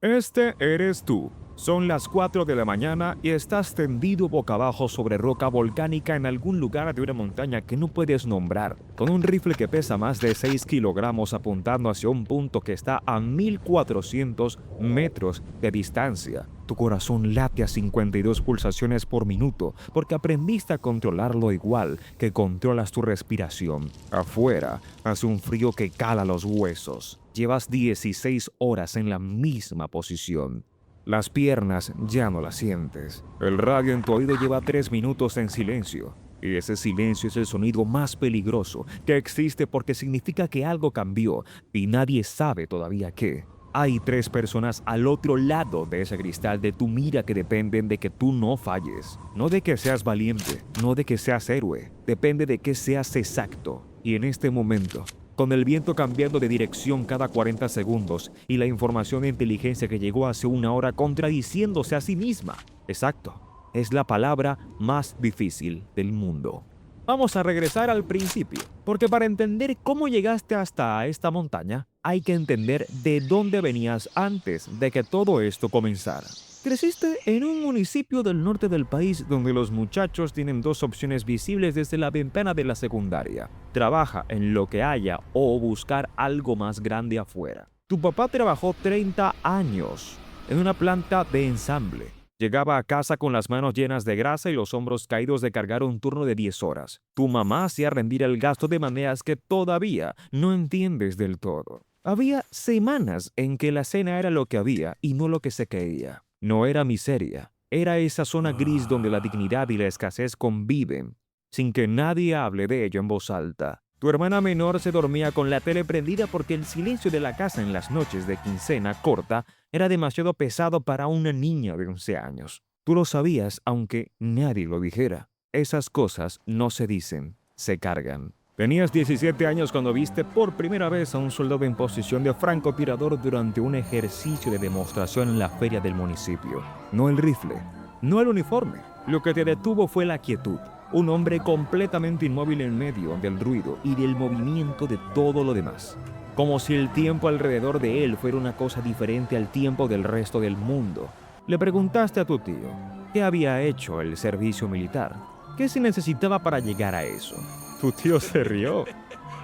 Este eres tú. Son las 4 de la mañana y estás tendido boca abajo sobre roca volcánica en algún lugar de una montaña que no puedes nombrar, con un rifle que pesa más de 6 kilogramos apuntando hacia un punto que está a 1400 metros de distancia. Tu corazón late a 52 pulsaciones por minuto porque aprendiste a controlarlo igual que controlas tu respiración. Afuera hace un frío que cala los huesos. Llevas 16 horas en la misma posición. Las piernas ya no las sientes. El radio en tu oído lleva 3 minutos en silencio. Y ese silencio es el sonido más peligroso que existe porque significa que algo cambió y nadie sabe todavía qué. Hay 3 personas al otro lado de ese cristal de tu mira que dependen de que tú no falles. No de que seas valiente, no de que seas héroe. Depende de que seas exacto. Y en este momento, con el viento cambiando de dirección cada 40 segundos y la información de inteligencia que llegó hace una hora contradiciéndose a sí misma. Exacto, es la palabra más difícil del mundo. Vamos a regresar al principio, porque para entender cómo llegaste hasta esta montaña, hay que entender de dónde venías antes de que todo esto comenzara. Creciste en un municipio del norte del país donde los muchachos tienen 2 opciones visibles desde la ventana de la secundaria. Trabaja en lo que haya o buscar algo más grande afuera. Tu papá trabajó 30 años en una planta de ensamble. Llegaba a casa con las manos llenas de grasa y los hombros caídos de cargar un turno de 10 horas. Tu mamá hacía rendir el gasto de maneras que todavía no entiendes del todo. Había semanas en que la cena era lo que había y no lo que se quería. No era miseria, era esa zona gris donde la dignidad y la escasez conviven, sin que nadie hable de ello en voz alta. Tu hermana menor se dormía con la tele prendida porque el silencio de la casa en las noches de quincena corta era demasiado pesado para una niña de 11 años. Tú lo sabías, aunque nadie lo dijera. Esas cosas no se dicen, se cargan. Tenías 17 años cuando viste por primera vez a un soldado en posición de francotirador durante un ejercicio de demostración en la feria del municipio. No el rifle, no el uniforme. Lo que te detuvo fue la quietud. Un hombre completamente inmóvil en medio del ruido y del movimiento de todo lo demás. Como si el tiempo alrededor de él fuera una cosa diferente al tiempo del resto del mundo. Le preguntaste a tu tío qué había hecho el servicio militar, qué se necesitaba para llegar a eso. Tu tío se rió.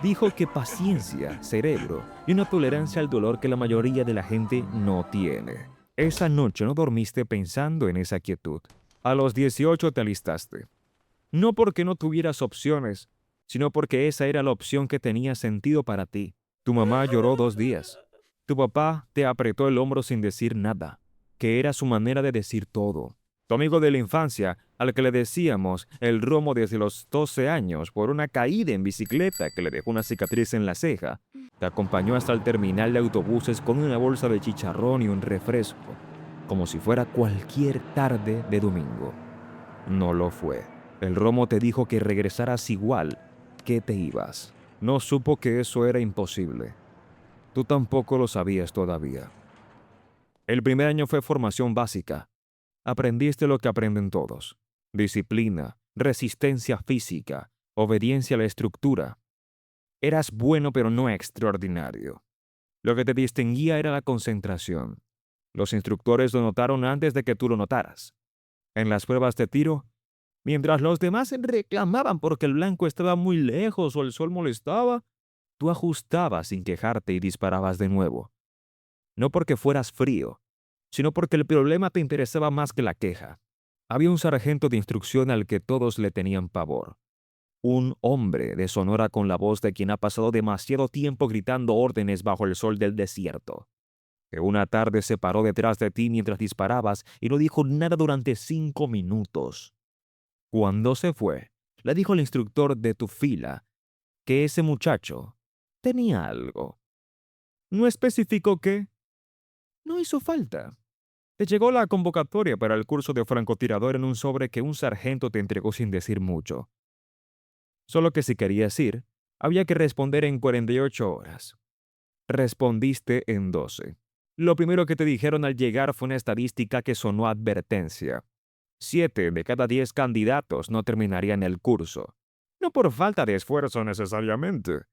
Dijo que paciencia, cerebro y una tolerancia al dolor que la mayoría de la gente no tiene. Esa noche no dormiste pensando en esa quietud. A los 18 te alistaste. No porque no tuvieras opciones, sino porque esa era la opción que tenía sentido para ti. Tu mamá lloró 2 días. Tu papá te apretó el hombro sin decir nada, que era su manera de decir todo. Tu amigo de la infancia, al que le decíamos el Romo desde los 12 años por una caída en bicicleta que le dejó una cicatriz en la ceja, te acompañó hasta el terminal de autobuses con una bolsa de chicharrón y un refresco, como si fuera cualquier tarde de domingo. No lo fue. El Romo te dijo que regresaras igual que te ibas. No supo que eso era imposible. Tú tampoco lo sabías todavía. El primer año fue formación básica. Aprendiste lo que aprenden todos. Disciplina, resistencia física, obediencia a la estructura. Eras bueno pero no extraordinario. Lo que te distinguía era la concentración. Los instructores lo notaron antes de que tú lo notaras. En las pruebas de tiro, mientras los demás reclamaban porque el blanco estaba muy lejos o el sol molestaba, tú ajustabas sin quejarte y disparabas de nuevo. No porque fueras frío, sino porque el problema te interesaba más que la queja. Había un sargento de instrucción al que todos le tenían pavor. Un hombre de Sonora con la voz de quien ha pasado demasiado tiempo gritando órdenes bajo el sol del desierto. Que una tarde se paró detrás de ti mientras disparabas y no dijo nada durante 5 minutos. Cuando se fue, le dijo al instructor de tu fila que ese muchacho tenía algo. No especificó qué. No hizo falta. Te llegó la convocatoria para el curso de francotirador en un sobre que un sargento te entregó sin decir mucho. Solo que si querías ir, había que responder en 48 horas. Respondiste en 12. Lo primero que te dijeron al llegar fue una estadística que sonó a advertencia. 7 de cada 10 candidatos no terminarían el curso. No por falta de esfuerzo necesariamente,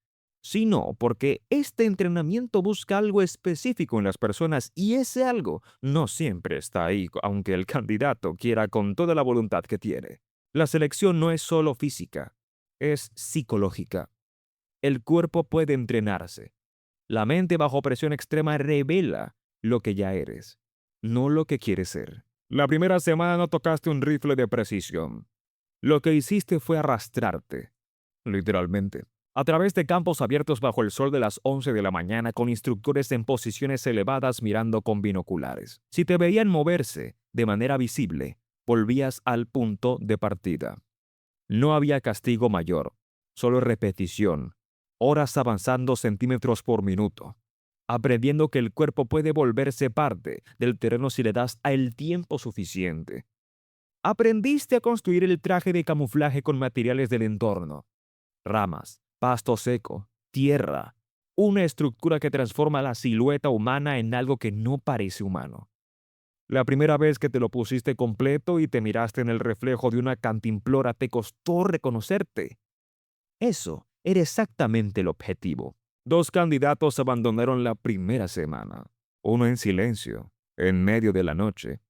sino porque este entrenamiento busca algo específico en las personas y ese algo no siempre está ahí, aunque el candidato quiera con toda la voluntad que tiene. La selección no es solo física, es psicológica. El cuerpo puede entrenarse. La mente bajo presión extrema revela lo que ya eres, no lo que quieres ser. La primera semana no tocaste un rifle de precisión. Lo que hiciste fue arrastrarte, literalmente, a través de campos abiertos bajo el sol de las 11 de la mañana con instructores en posiciones elevadas mirando con binoculares. Si te veían moverse de manera visible, volvías al punto de partida. No había castigo mayor, solo repetición, horas avanzando centímetros por minuto, aprendiendo que el cuerpo puede volverse parte del terreno si le das a el tiempo suficiente. Aprendiste a construir el traje de camuflaje con materiales del entorno, ramas, pasto seco, tierra, una estructura que transforma la silueta humana en algo que no parece humano. La primera vez que te lo pusiste completo y te miraste en el reflejo de una cantimplora te costó reconocerte. Eso era exactamente el objetivo. Dos candidatos abandonaron la primera semana, uno en silencio, en medio de la noche.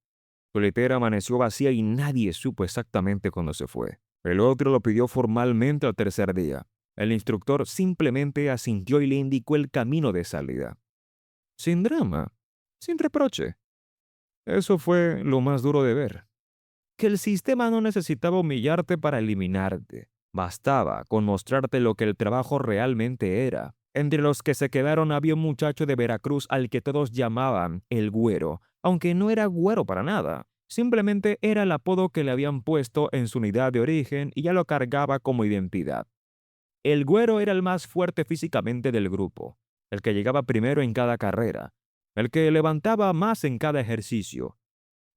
Su litera amaneció vacía y nadie supo exactamente cuándo se fue. El otro lo pidió formalmente al tercer día. El instructor simplemente asintió y le indicó el camino de salida. Sin drama, sin reproche. Eso fue lo más duro de ver. Que el sistema no necesitaba humillarte para eliminarte. Bastaba con mostrarte lo que el trabajo realmente era. Entre los que se quedaron había un muchacho de Veracruz al que todos llamaban el Güero, aunque no era güero para nada. Simplemente era el apodo que le habían puesto en su unidad de origen y ya lo cargaba como identidad. El Güero era el más fuerte físicamente del grupo, el que llegaba primero en cada carrera, el que levantaba más en cada ejercicio.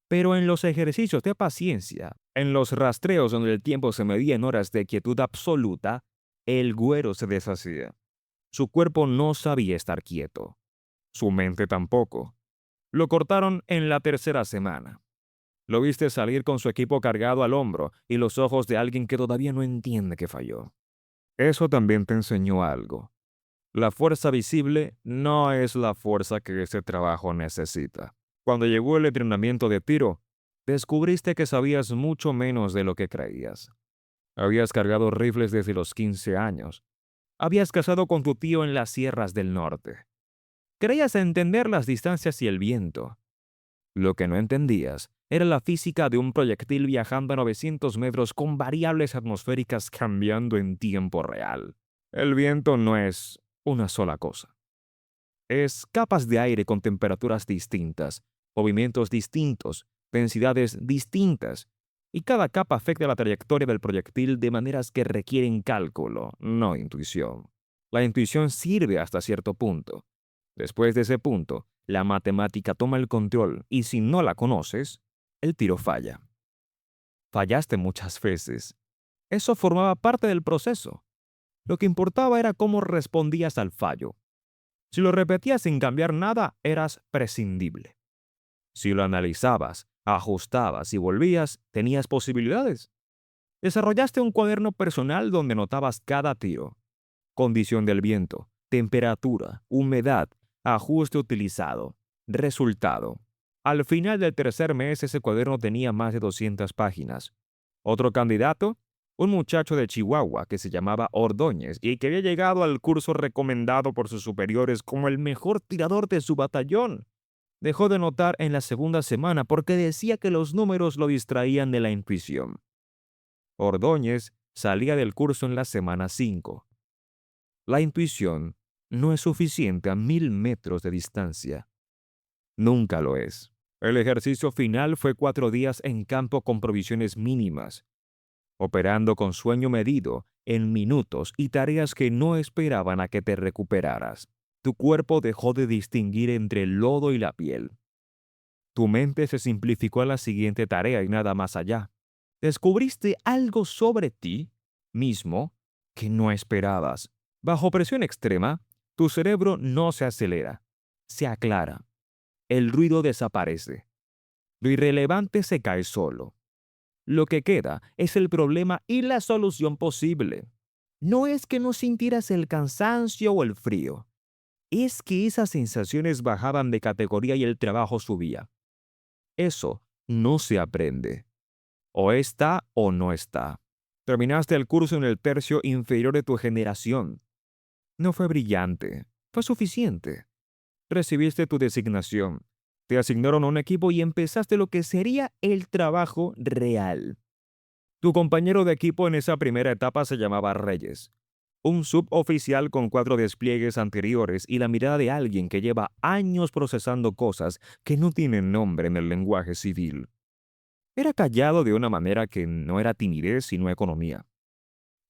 Pero en los ejercicios de paciencia, en los rastreos donde el tiempo se medía en horas de quietud absoluta, el Güero se deshacía. Su cuerpo no sabía estar quieto. Su mente tampoco. Lo cortaron en la tercera semana. Lo viste salir con su equipo cargado al hombro y los ojos de alguien que todavía no entiende que falló. Eso también te enseñó algo. La fuerza visible no es la fuerza que ese trabajo necesita. Cuando llegó el entrenamiento de tiro, descubriste que sabías mucho menos de lo que creías. Habías cargado rifles desde los 15 años. Habías cazado con tu tío en las sierras del norte. Creías entender las distancias y el viento. Lo que no entendías era la física de un proyectil viajando a 900 metros con variables atmosféricas cambiando en tiempo real. El viento no es una sola cosa. Es capas de aire con temperaturas distintas, movimientos distintos, densidades distintas, y cada capa afecta la trayectoria del proyectil de maneras que requieren cálculo, no intuición. La intuición sirve hasta cierto punto. Después de ese punto, la matemática toma el control y si no la conoces, el tiro falla. Fallaste muchas veces. Eso formaba parte del proceso. Lo que importaba era cómo respondías al fallo. Si lo repetías sin cambiar nada, eras prescindible. Si lo analizabas, ajustabas y volvías, tenías posibilidades. Desarrollaste un cuaderno personal donde notabas cada tiro. Condición del viento, temperatura, humedad, ajuste utilizado, resultado. Al final del tercer mes ese cuaderno tenía más de 200 páginas. Otro candidato, un muchacho de Chihuahua que se llamaba Ordóñez y que había llegado al curso recomendado por sus superiores como el mejor tirador de su batallón, dejó de notar en la segunda semana porque decía que los números lo distraían de la intuición. Ordóñez salía del curso en la semana 5. La intuición no es suficiente a 1000 metros de distancia. Nunca lo es. El ejercicio final fue 4 días en campo con provisiones mínimas, operando con sueño medido en minutos y tareas que no esperaban a que te recuperaras. Tu cuerpo dejó de distinguir entre el lodo y la piel. Tu mente se simplificó a la siguiente tarea y nada más allá. Descubriste algo sobre ti mismo que no esperabas. Bajo presión extrema, tu cerebro no se acelera, se aclara. El ruido desaparece. Lo irrelevante se cae solo. Lo que queda es el problema y la solución posible. No es que no sintieras el cansancio o el frío, es que esas sensaciones bajaban de categoría y el trabajo subía. Eso no se aprende. O está o no está. Terminaste el curso en el tercio inferior de tu generación. No fue brillante, fue suficiente. Recibiste tu designación. Te asignaron a un equipo y empezaste lo que sería el trabajo real. Tu compañero de equipo en esa primera etapa se llamaba Reyes, un suboficial con 4 despliegues anteriores y la mirada de alguien que lleva años procesando cosas que no tienen nombre en el lenguaje civil. Era callado de una manera que no era timidez sino economía.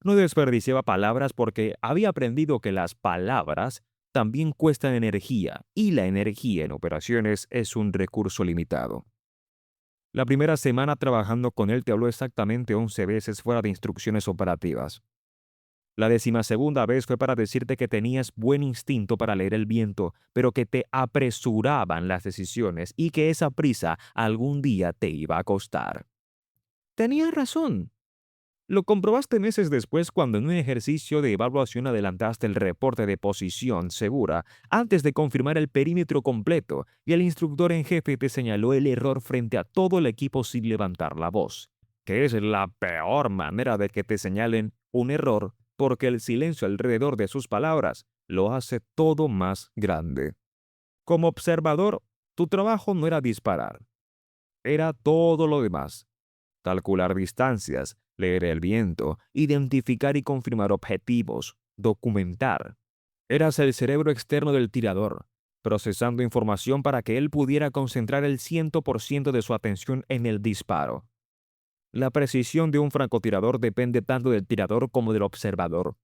No desperdiciaba palabras porque había aprendido que las palabras también cuestan energía y la energía en operaciones es un recurso limitado. La primera semana trabajando con él te habló exactamente 11 veces fuera de instrucciones operativas. La 12ª vez fue para decirte que tenías buen instinto para leer el viento, pero que te apresuraban las decisiones y que esa prisa algún día te iba a costar. Tenía razón. Lo comprobaste meses después cuando en un ejercicio de evaluación adelantaste el reporte de posición segura antes de confirmar el perímetro completo y el instructor en jefe te señaló el error frente a todo el equipo sin levantar la voz, que es la peor manera de que te señalen un error porque el silencio alrededor de sus palabras lo hace todo más grande. Como observador, tu trabajo no era disparar, era todo lo demás. Calcular distancias, leer el viento, identificar y confirmar objetivos, documentar. Eras el cerebro externo del tirador, procesando información para que él pudiera concentrar el 100% de su atención en el disparo. La precisión de un francotirador depende tanto del tirador como del observador.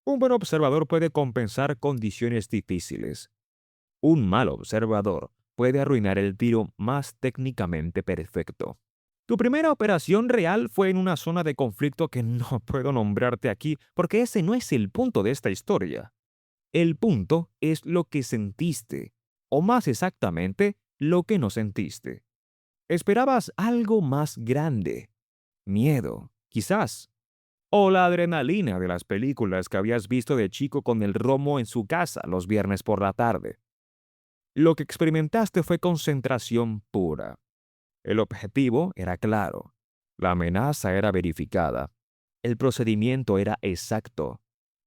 Un buen observador puede compensar condiciones difíciles. Un mal observador puede arruinar el tiro más técnicamente perfecto. Tu primera operación real fue en una zona de conflicto que no puedo nombrarte aquí porque ese no es el punto de esta historia. El punto es lo que sentiste, o más exactamente, lo que no sentiste. Esperabas algo más grande, miedo, quizás, o la adrenalina de las películas que habías visto de chico con el romo en su casa los viernes por la tarde. Lo que experimentaste fue concentración pura. El objetivo era claro. La amenaza era verificada. El procedimiento era exacto.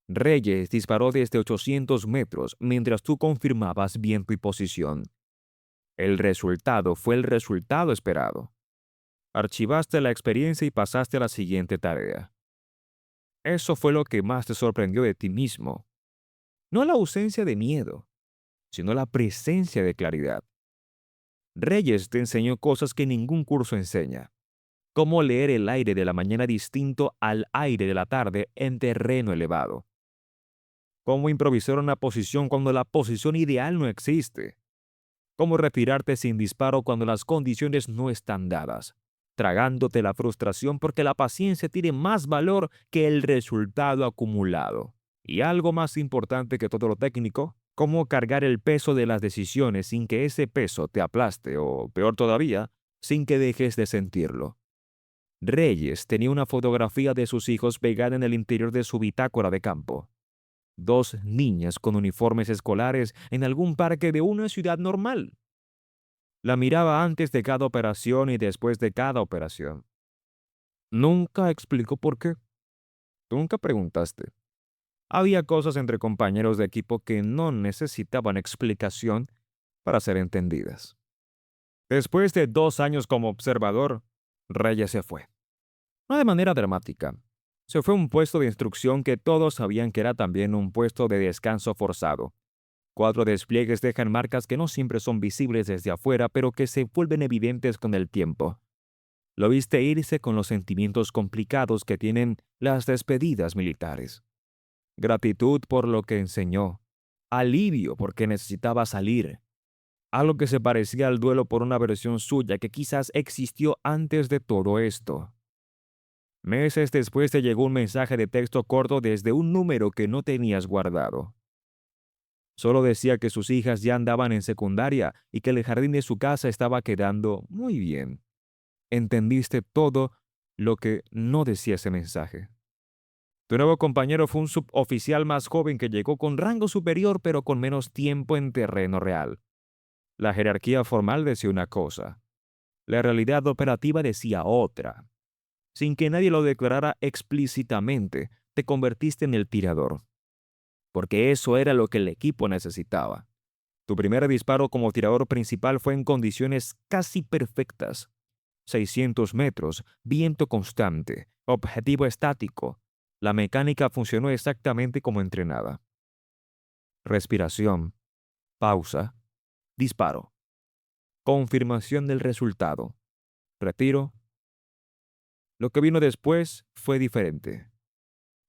Reyes disparó desde 800 metros mientras tú confirmabas bien tu posición. El resultado fue el resultado esperado. Archivaste la experiencia y pasaste a la siguiente tarea. Eso fue lo que más te sorprendió de ti mismo. No la ausencia de miedo, sino la presencia de claridad. Reyes te enseñó cosas que ningún curso enseña. Cómo leer el aire de la mañana distinto al aire de la tarde en terreno elevado. Cómo improvisar una posición cuando la posición ideal no existe. Cómo retirarte sin disparo cuando las condiciones no están dadas, tragándote la frustración porque la paciencia tiene más valor que el resultado acumulado. Y algo más importante que todo lo técnico, cómo cargar el peso de las decisiones sin que ese peso te aplaste o, peor todavía, sin que dejes de sentirlo. Reyes tenía una fotografía de sus hijos pegada en el interior de su bitácora de campo. 2 niñas con uniformes escolares en algún parque de una ciudad normal. La miraba antes de cada operación y después de cada operación. Nunca explicó por qué. Nunca preguntaste. Había cosas entre compañeros de equipo que no necesitaban explicación para ser entendidas. Después de 2 años como observador, Reyes se fue. No de manera dramática. Se fue a un puesto de instrucción que todos sabían que era también un puesto de descanso forzado. 4 despliegues dejan marcas que no siempre son visibles desde afuera, pero que se vuelven evidentes con el tiempo. Lo viste irse con los sentimientos complicados que tienen las despedidas militares. Gratitud por lo que enseñó. Alivio porque necesitaba salir. Algo que se parecía al duelo por una versión suya que quizás existió antes de todo esto. Meses después te llegó un mensaje de texto corto desde un número que no tenías guardado. Solo decía que sus hijas ya andaban en secundaria y que el jardín de su casa estaba quedando muy bien. Entendiste todo lo que no decía ese mensaje. Tu nuevo compañero fue un suboficial más joven que llegó con rango superior pero con menos tiempo en terreno real. La jerarquía formal decía una cosa, la realidad operativa decía otra. Sin que nadie lo declarara explícitamente, te convertiste en el tirador, porque eso era lo que el equipo necesitaba. Tu primer disparo como tirador principal fue en condiciones casi perfectas. 600 metros, viento constante, objetivo estático. La mecánica funcionó exactamente como entrenada. Respiración, pausa, disparo. Confirmación del resultado. Retiro. Lo que vino después fue diferente.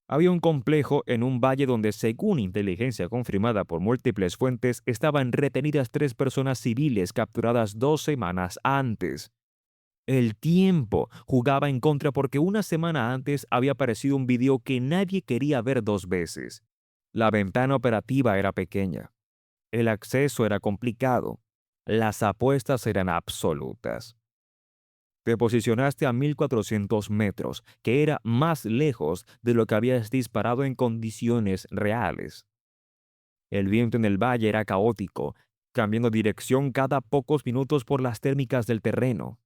Había un complejo en un valle donde, según inteligencia confirmada por múltiples fuentes, estaban retenidas 3 personas civiles capturadas 2 semanas antes. El tiempo jugaba en contra porque una semana antes había aparecido un video que nadie quería ver 2 veces. La ventana operativa era pequeña. El acceso era complicado. Las apuestas eran absolutas. Te posicionaste a 1400 metros, que era más lejos de lo que habías disparado en condiciones reales. El viento en el valle era caótico, cambiando dirección cada pocos minutos por las térmicas del terreno.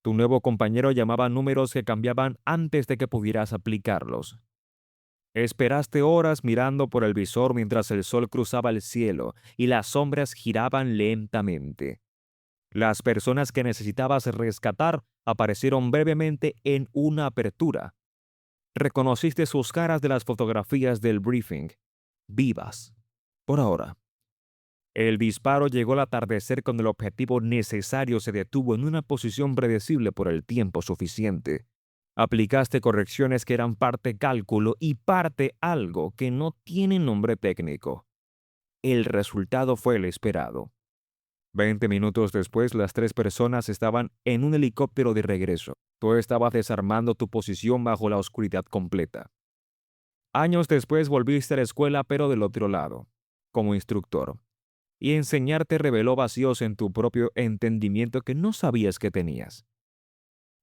Tu nuevo compañero llamaba números que cambiaban antes de que pudieras aplicarlos. Esperaste horas mirando por el visor mientras el sol cruzaba el cielo y las sombras giraban lentamente. Las personas que necesitabas rescatar aparecieron brevemente en una apertura. Reconociste sus caras de las fotografías del briefing. Vivas. Por ahora. El disparo llegó al atardecer cuando el objetivo necesario se detuvo en una posición predecible por el tiempo suficiente. Aplicaste correcciones que eran parte cálculo y parte algo que no tiene nombre técnico. El resultado fue el esperado. 20 minutos después, las 3 personas estaban en un helicóptero de regreso. Tú estabas desarmando tu posición bajo la oscuridad completa. Años después volviste a la escuela, pero del otro lado, como instructor. Y enseñarte reveló vacíos en tu propio entendimiento que no sabías que tenías.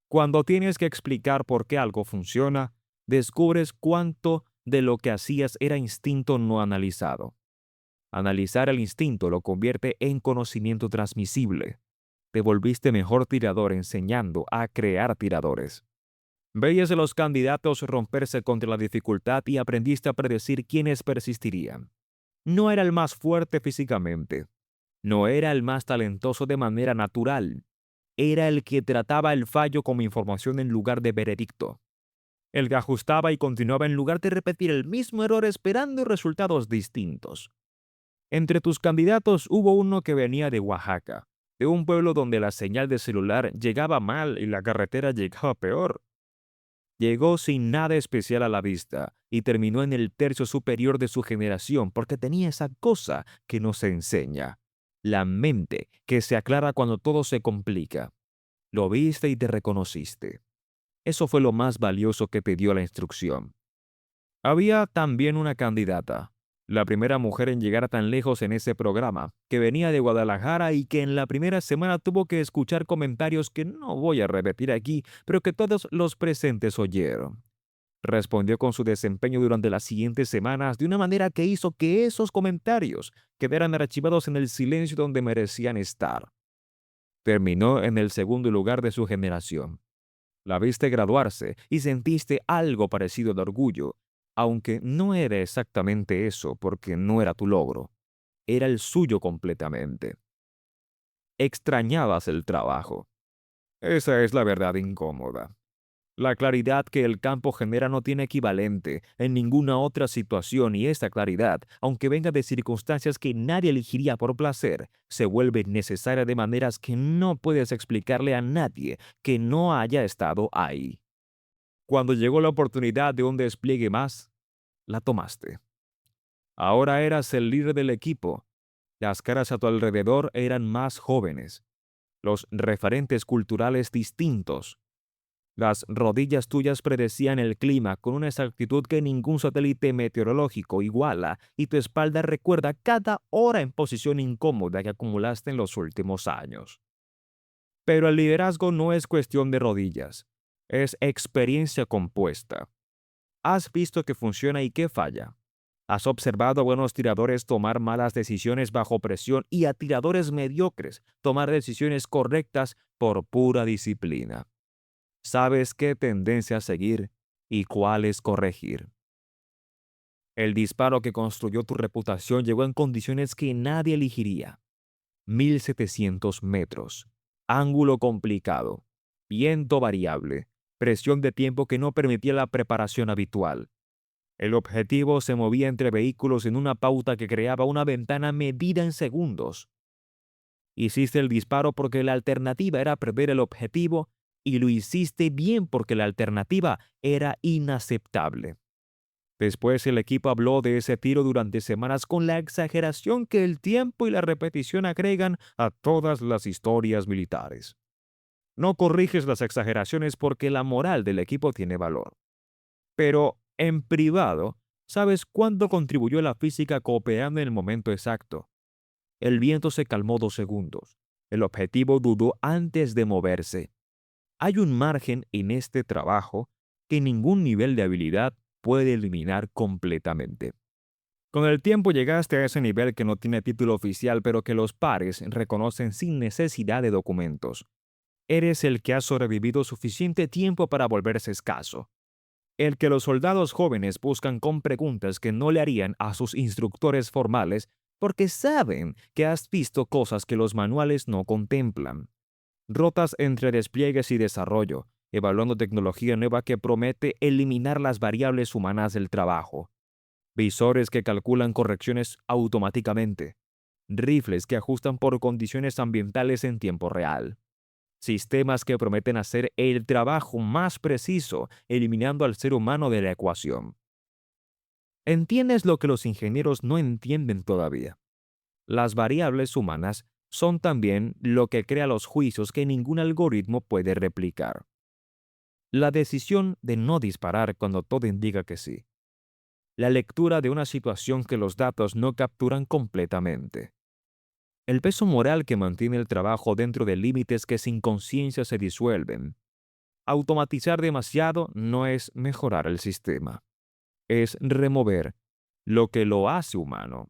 Cuando tienes que explicar por qué algo funciona, descubres cuánto de lo que hacías era instinto no analizado. Analizar el instinto lo convierte en conocimiento transmisible. Te volviste mejor tirador enseñando a crear tiradores. Veías a los candidatos romperse contra la dificultad y aprendiste a predecir quiénes persistirían. No era el más fuerte físicamente. No era el más talentoso de manera natural. Era el que trataba el fallo como información en lugar de veredicto. El que ajustaba y continuaba en lugar de repetir el mismo error esperando resultados distintos. Entre tus candidatos hubo uno que venía de Oaxaca, de un pueblo donde la señal de celular llegaba mal y la carretera llegaba peor. Llegó sin nada especial a la vista y terminó en el tercio superior de su generación porque tenía esa cosa que nos enseña, la mente que se aclara cuando todo se complica. Lo viste y te reconociste. Eso fue lo más valioso que te dio la instrucción. Había también una candidata, la primera mujer en llegar tan lejos en ese programa, que venía de Guadalajara y que en la primera semana tuvo que escuchar comentarios que no voy a repetir aquí, pero que todos los presentes oyeron. Respondió con su desempeño durante las siguientes semanas de una manera que hizo que esos comentarios quedaran archivados en el silencio donde merecían estar. Terminó en el segundo lugar de su generación. La viste graduarse y sentiste algo parecido de orgullo, aunque no era exactamente eso porque no era tu logro. Era el suyo completamente. Extrañabas el trabajo. Esa es la verdad incómoda. La claridad que el campo genera no tiene equivalente en ninguna otra situación y esta claridad, aunque venga de circunstancias que nadie elegiría por placer, se vuelve necesaria de maneras que no puedes explicarle a nadie que no haya estado ahí. Cuando llegó la oportunidad de un despliegue más, la tomaste. Ahora eras el líder del equipo. Las caras a tu alrededor eran más jóvenes. Los referentes culturales distintos. Las rodillas tuyas predecían el clima con una exactitud que ningún satélite meteorológico iguala y tu espalda recuerda cada hora en posición incómoda que acumulaste en los últimos años. Pero el liderazgo no es cuestión de rodillas, es experiencia compuesta. Has visto qué funciona y qué falla. Has observado a buenos tiradores tomar malas decisiones bajo presión y a tiradores mediocres tomar decisiones correctas por pura disciplina. Sabes qué tendencia seguir y cuáles corregir. El disparo que construyó tu reputación llegó en condiciones que nadie elegiría. 1700 metros. Ángulo complicado. Viento variable. Presión de tiempo que no permitía la preparación habitual. El objetivo se movía entre vehículos en una pauta que creaba una ventana medida en segundos. Hiciste el disparo porque la alternativa era perder el objetivo y lo hiciste bien porque la alternativa era inaceptable. Después el equipo habló de ese tiro durante semanas con la exageración que el tiempo y la repetición agregan a todas las historias militares. No corriges las exageraciones porque la moral del equipo tiene valor. Pero en privado, ¿sabes cuánto contribuyó la física cooperando en el momento exacto? El viento se calmó 2 segundos. El objetivo dudó antes de moverse. Hay un margen en este trabajo que ningún nivel de habilidad puede eliminar completamente. Con el tiempo llegaste a ese nivel que no tiene título oficial, pero que los pares reconocen sin necesidad de documentos. Eres el que ha sobrevivido suficiente tiempo para volverse escaso. El que los soldados jóvenes buscan con preguntas que no le harían a sus instructores formales porque saben que has visto cosas que los manuales no contemplan. Rotas entre despliegues y desarrollo, evaluando tecnología nueva que promete eliminar las variables humanas del trabajo. Visores que calculan correcciones automáticamente. Rifles que ajustan por condiciones ambientales en tiempo real. Sistemas que prometen hacer el trabajo más preciso, eliminando al ser humano de la ecuación. ¿Entiendes lo que los ingenieros no entienden todavía? Las variables humanas son también lo que crea los juicios que ningún algoritmo puede replicar. La decisión de no disparar cuando todo indica que sí. La lectura de una situación que los datos no capturan completamente. El peso moral que mantiene el trabajo dentro de límites que sin conciencia se disuelven. Automatizar demasiado no es mejorar el sistema. Es remover lo que lo hace humano.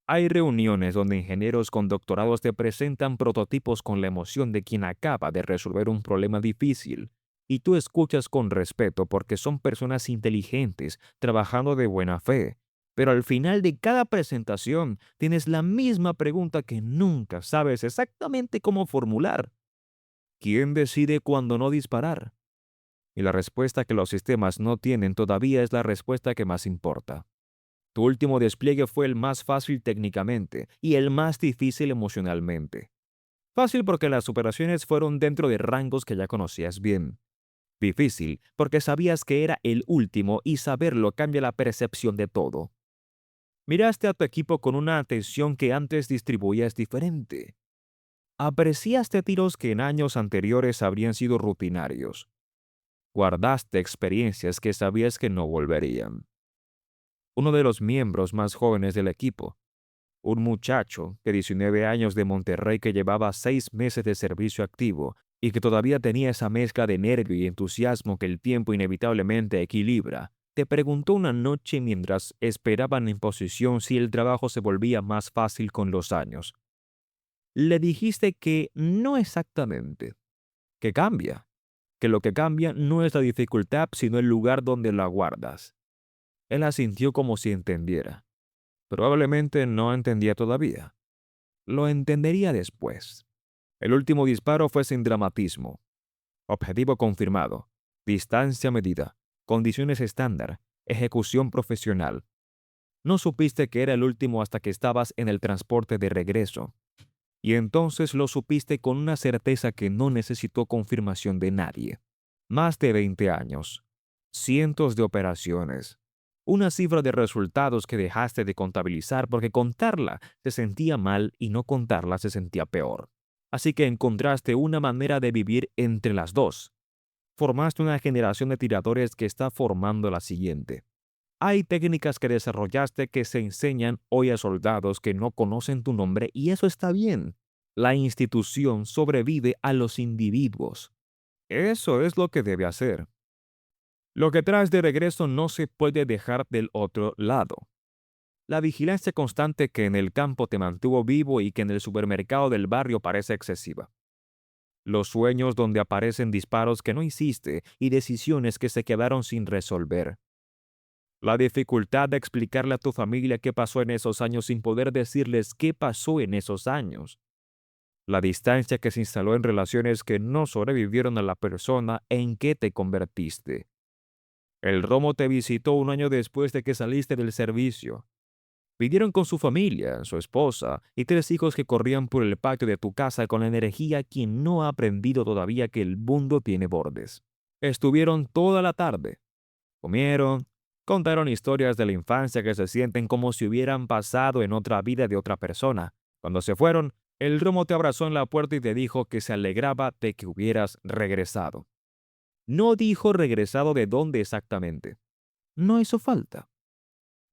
Hay reuniones donde ingenieros con doctorados te presentan prototipos con la emoción de quien acaba de resolver un problema difícil, y tú escuchas con respeto porque son personas inteligentes, trabajando de buena fe. Pero al final de cada presentación tienes la misma pregunta que nunca sabes exactamente cómo formular. ¿Quién decide cuándo no disparar? Y la respuesta que los sistemas no tienen todavía es la respuesta que más importa. Tu último despliegue fue el más fácil técnicamente y el más difícil emocionalmente. Fácil porque las operaciones fueron dentro de rangos que ya conocías bien. Difícil porque sabías que era el último y saberlo cambia la percepción de todo. Miraste a tu equipo con una atención que antes distribuías diferente. Apreciaste tiros que en años anteriores habrían sido rutinarios. Guardaste experiencias que sabías que no volverían. Uno de los miembros más jóvenes del equipo, un muchacho de 19 años de Monterrey que llevaba 6 meses de servicio activo y que todavía tenía esa mezcla de nervio y entusiasmo que el tiempo inevitablemente equilibra, te preguntó una noche mientras esperaban en posición si el trabajo se volvía más fácil con los años. Le dijiste que no exactamente, que cambia, que lo que cambia no es la dificultad sino el lugar donde la guardas. Él asintió como si entendiera. Probablemente no entendía todavía. Lo entendería después. El último disparo fue sin dramatismo. Objetivo confirmado. Distancia medida. Condiciones estándar. Ejecución profesional. No supiste que era el último hasta que estabas en el transporte de regreso. Y entonces lo supiste con una certeza que no necesitó confirmación de nadie. Más de 20 años. Cientos de operaciones. Una cifra de resultados que dejaste de contabilizar porque contarla se sentía mal y no contarla se sentía peor. Así que encontraste una manera de vivir entre las dos. Formaste una generación de tiradores que está formando la siguiente. Hay técnicas que desarrollaste que se enseñan hoy a soldados que no conocen tu nombre y eso está bien. La institución sobrevive a los individuos. Eso es lo que debe hacer. Lo que traes de regreso no se puede dejar del otro lado. La vigilancia constante que en el campo te mantuvo vivo y que en el supermercado del barrio parece excesiva. Los sueños donde aparecen disparos que no hiciste y decisiones que se quedaron sin resolver. La dificultad de explicarle a tu familia qué pasó en esos años sin poder decirles qué pasó en esos años. La distancia que se instaló en relaciones que no sobrevivieron a la persona en que te convertiste. El Romo te visitó un año después de que saliste del servicio. Vivieron con su familia, su esposa y 3 hijos que corrían por el patio de tu casa con la energía quien no ha aprendido todavía que el mundo tiene bordes. Estuvieron toda la tarde. Comieron, contaron historias de la infancia que se sienten como si hubieran pasado en otra vida de otra persona. Cuando se fueron, el Romo te abrazó en la puerta y te dijo que se alegraba de que hubieras regresado. No dijo regresado de dónde exactamente. No hizo falta.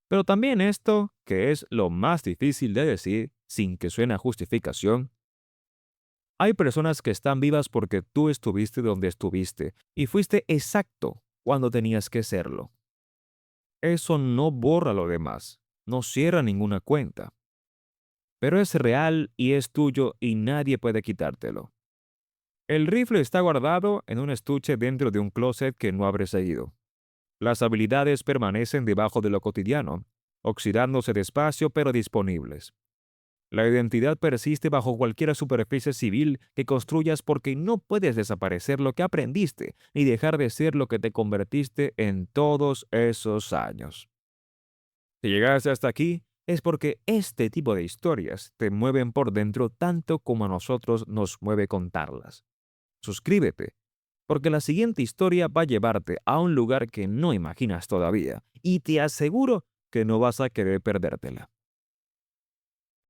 Pero también esto, que es lo más difícil de decir sin que suene a justificación, hay personas que están vivas porque tú estuviste donde estuviste y fuiste exacto cuando tenías que serlo. Eso no borra lo demás, no cierra ninguna cuenta, pero es real y es tuyo y nadie puede quitártelo. El rifle está guardado en un estuche dentro de un closet que no habré seguido. Las habilidades permanecen debajo de lo cotidiano, oxidándose despacio pero disponibles. La identidad persiste bajo cualquier superficie civil que construyas porque no puedes desaparecer lo que aprendiste ni dejar de ser lo que te convertiste en todos esos años. Si llegaste hasta aquí, es porque este tipo de historias te mueven por dentro tanto como a nosotros nos mueve contarlas. Suscríbete, porque la siguiente historia va a llevarte a un lugar que no imaginas todavía, y te aseguro que no vas a querer perdértela.